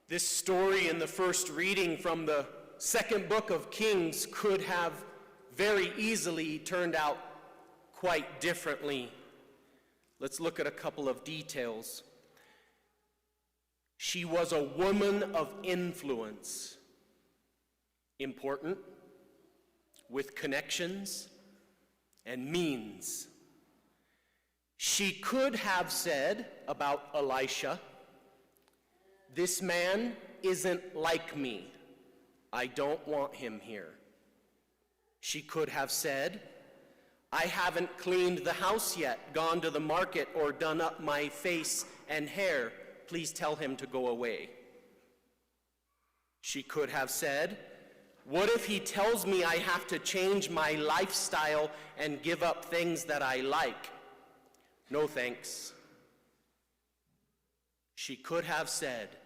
This story in the first reading from the second book of Kings could have very easily turned out quite differently. Let's look at a couple of details. She was a woman of influence, important, with connections and means. She could have said about Elisha, "This man isn't like me. I don't want him here." She could have said, "I haven't cleaned the house yet, gone to the market, or done up my face and hair. Please tell him to go away." She could have said, "What if he tells me I have to change my lifestyle and give up things that I like? No thanks." She could have said,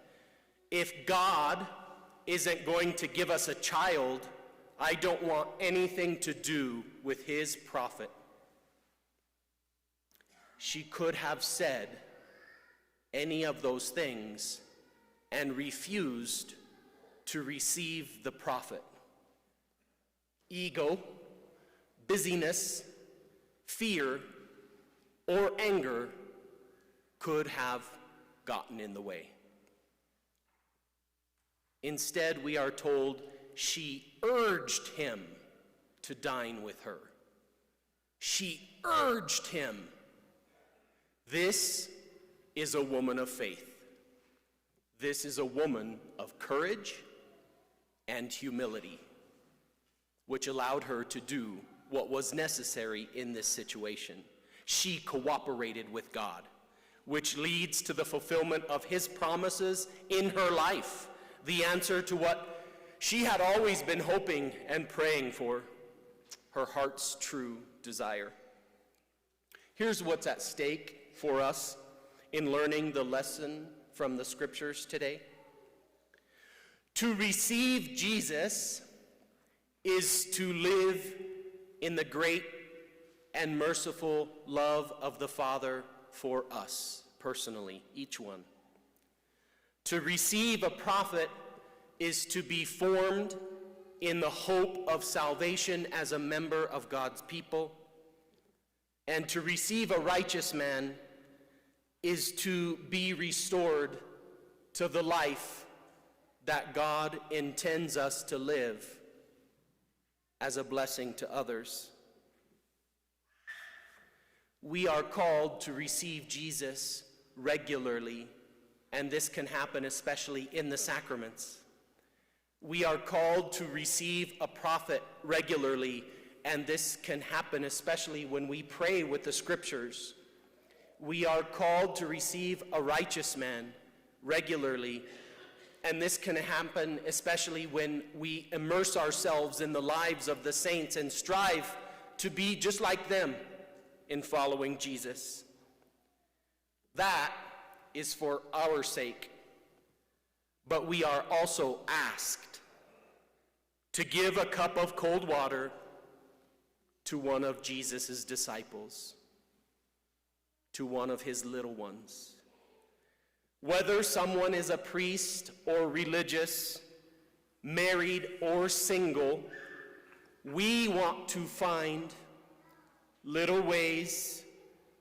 "If God isn't going to give us a child, I don't want anything to do with his prophet." She could have said any of those things and refused to receive the prophet. Ego, busyness, fear, or anger could have gotten in the way. Instead, we are told she urged him to dine with her. She urged him. This is a woman of faith. This is a woman of courage and humility, which allowed her to do what was necessary in this situation. She cooperated with God, which leads to the fulfillment of his promises in her life, the answer to what she had always been hoping and praying for, her heart's true desire. Here's what's at stake for us in learning the lesson from the scriptures today. To receive Jesus is to live in the great and merciful love of the Father for us, personally, each one. To receive a prophet is to be formed in the hope of salvation as a member of God's people. And to receive a righteous man is to be restored to the life that God intends us to live as a blessing to others. We are called to receive Jesus regularly, and this can happen especially in the sacraments. We are called to receive a prophet regularly, and this can happen especially when we pray with the scriptures. We are called to receive a righteous man regularly, and this can happen especially when we immerse ourselves in the lives of the saints and strive to be just like them in following Jesus. That is for our sake, but we are also asked to give a cup of cold water to one of Jesus' disciples, to one of his little ones. Whether someone is a priest or religious, married or single, we want to find little ways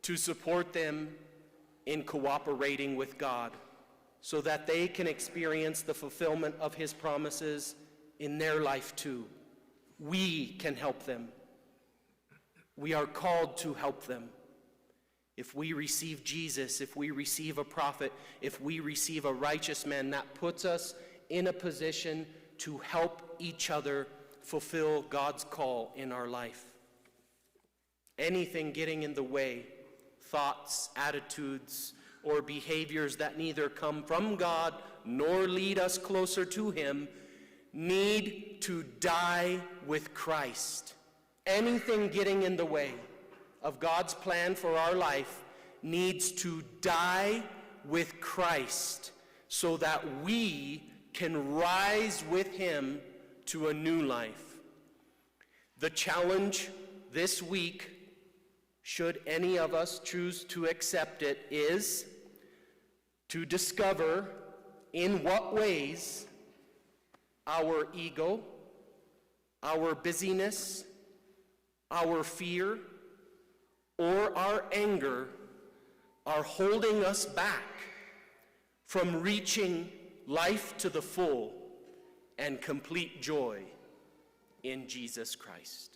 to support them in cooperating with God so that they can experience the fulfillment of his promises in their life too. We can help them. We are called to help them. If we receive Jesus, if we receive a prophet, if we receive a righteous man, that puts us in a position to help each other fulfill God's call in our life. Anything getting in the way, thoughts, attitudes, or behaviors that neither come from God nor lead us closer to him, need to die with Christ. Anything getting in the way of God's plan for our life needs to die with Christ so that we can rise with him to a new life. The challenge this week, should any of us choose to accept it, is to discover in what ways our ego, our busyness, our fear, or our anger are holding us back from reaching life to the full and complete joy in Jesus Christ.